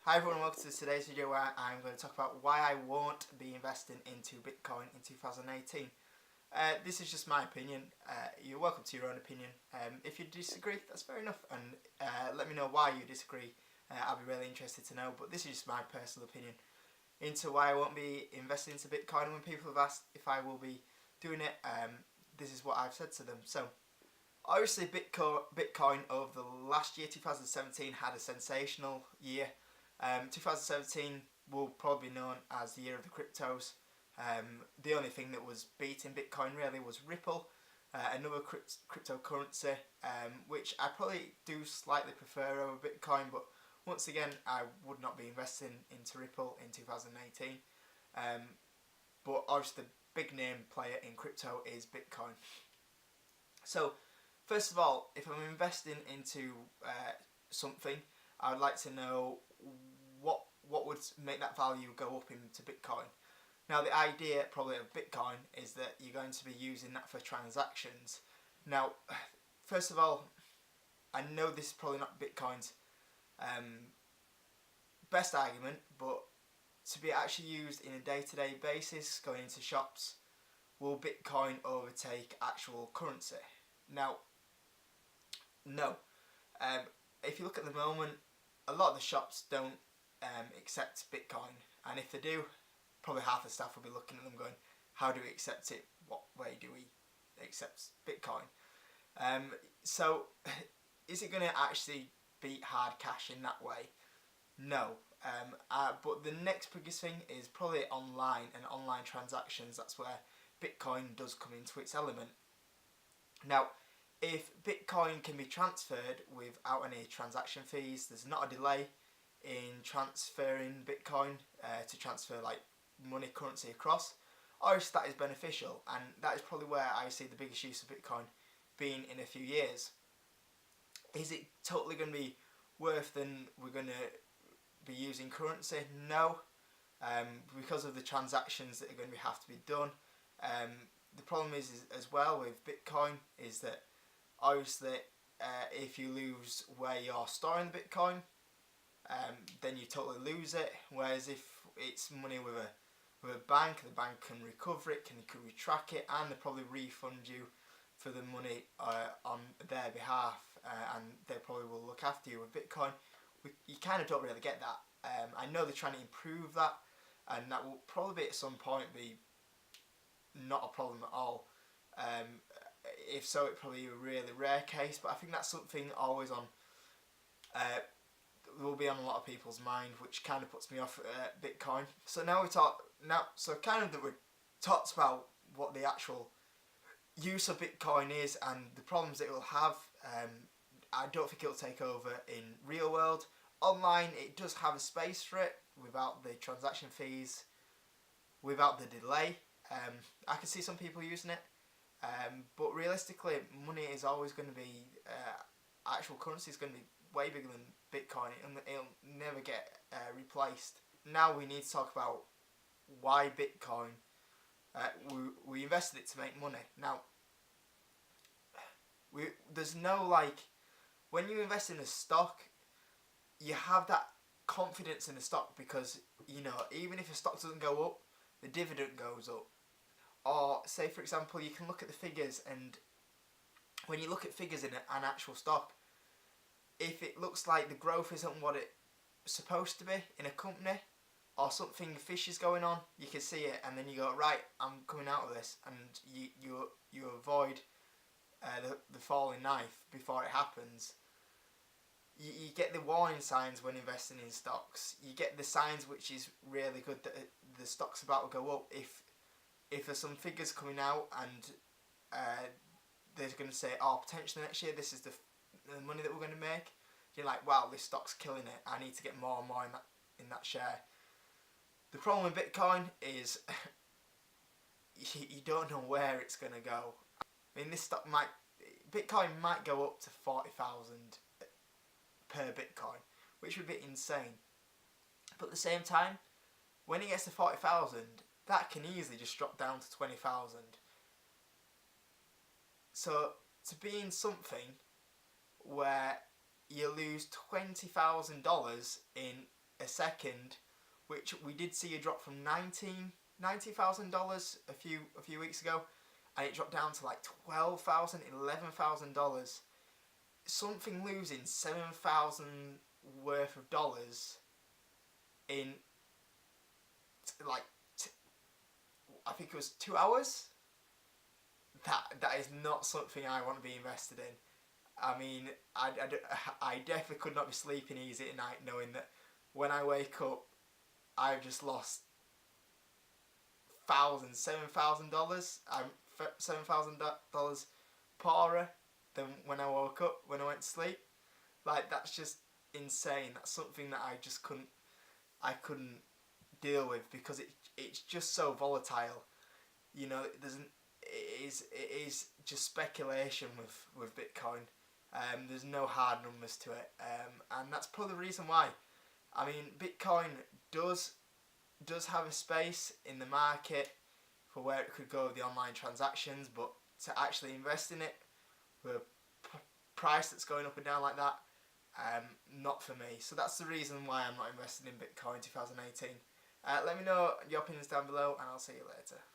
Hi everyone, welcome to today's video where I'm going to talk about why I won't be investing into Bitcoin in 2018. This is just my opinion. You're welcome to your own opinion. If you disagree, that's fair enough, and let me know why you disagree. I'll be really interested to know, but this is just my personal opinion into why I won't be investing into Bitcoin. When people have asked if I will be doing it, this is what I've said to them. So, obviously Bitcoin over the last year, 2017, had a sensational year. 2017 will probably be known as the year of the cryptos. The only thing that was beating Bitcoin really was Ripple, another cryptocurrency, which I probably do slightly prefer over Bitcoin, but once again I would not be investing into Ripple in 2018. But obviously the big name player in crypto is Bitcoin. So first of all, if I'm investing into something, I would like to know what would make that value go up into Bitcoin. Now the idea probably of Bitcoin is that you're going to be using that for transactions. Now, first of all, I know this is probably not Bitcoin's best argument, but to be actually used in a day-to-day basis, going into shops, will Bitcoin overtake actual currency? Now, no. If you look at the moment, a lot of the shops don't accept Bitcoin, and if they do, probably half the staff will be looking at them going, how do we accept it? What way do we accept Bitcoin? So is it going to actually beat hard cash in that way? No. But the next biggest thing is probably online and online transactions. That's where Bitcoin does come into its element. Now, if Bitcoin can be transferred without any transaction fees, there's not a delay in transferring Bitcoin to transfer like money currency across, obviously that is beneficial, and that is probably where I see the biggest use of Bitcoin being in a few years. Is it totally going to be worth than we're going to be using currency? No, because of the transactions that are going to have to be done. The problem is as well with Bitcoin is that obviously if you lose where you're storing the Bitcoin, then you totally lose it. Whereas if it's money with a bank, the bank can recover it, can retrack it, and they probably refund you for the money on their behalf, and they probably will look after you. With Bitcoin, you kind of don't really get that. I know they're trying to improve that, and that will probably at some point be not a problem at all. If so, it'd probably be a really rare case, but I think that's something always on will be on a lot of people's mind, which kind of puts me off Bitcoin. So now we talked about what the actual use of Bitcoin is and the problems it will have. I don't think it will take over in real world. Online, it does have a space for it without the transaction fees, without the delay. I can see some people using it, but realistically, money is always going to be actual currency is going to be way bigger than Bitcoin. It'll never get replaced. Now we need to talk about why Bitcoin. We invested it to make money. Now, there's no when you invest in a stock, you have that confidence in the stock because even if a stock doesn't go up, the dividend goes up. Or say for example, you can look at the figures, and when you look at figures in an actual stock, if it looks like the growth isn't what it's supposed to be in a company, or something fishy is going on, you can see it, and then you go, right, I'm coming out of this, and you avoid the falling knife before it happens. You get the warning signs when investing in stocks. You get the signs which is really good that the stock's about to go up. If there's some figures coming out and they're going to say, oh, potentially next year this is the money that we're going to make, you're like, wow, this stock's killing it, I need to get more and more in that share. The problem with Bitcoin is you don't know where it's going to go. I mean, Bitcoin might go up to 40,000 per Bitcoin, which would be insane. But at the same time, when it gets to 40,000, that can easily just drop down to 20,000. So to be in something where you lose $20,000 in a a second, which we did see a drop from $90,000 a few weeks ago, and it dropped down to like $12,000, $11,000. Something losing $7,000 worth of dollars in like I think it was 2 hours. That is not something I want to be invested in. I mean, I definitely could not be sleeping easy at night knowing that when I wake up, I've just lost $7,000. I'm $7,000 poorer than when I woke up, when I went to sleep. Like, that's just insane. That's something that I couldn't deal with, because it's just so volatile. You know, it is just speculation with Bitcoin. There's no hard numbers to it, and that's probably the reason why. I mean, Bitcoin does have a space in the market for where it could go with the online transactions, but to actually invest in it with a price that's going up and down like that, not for me. So that's the reason why I'm not invested in Bitcoin 2018. Let me know your opinions down below, and I'll see you later.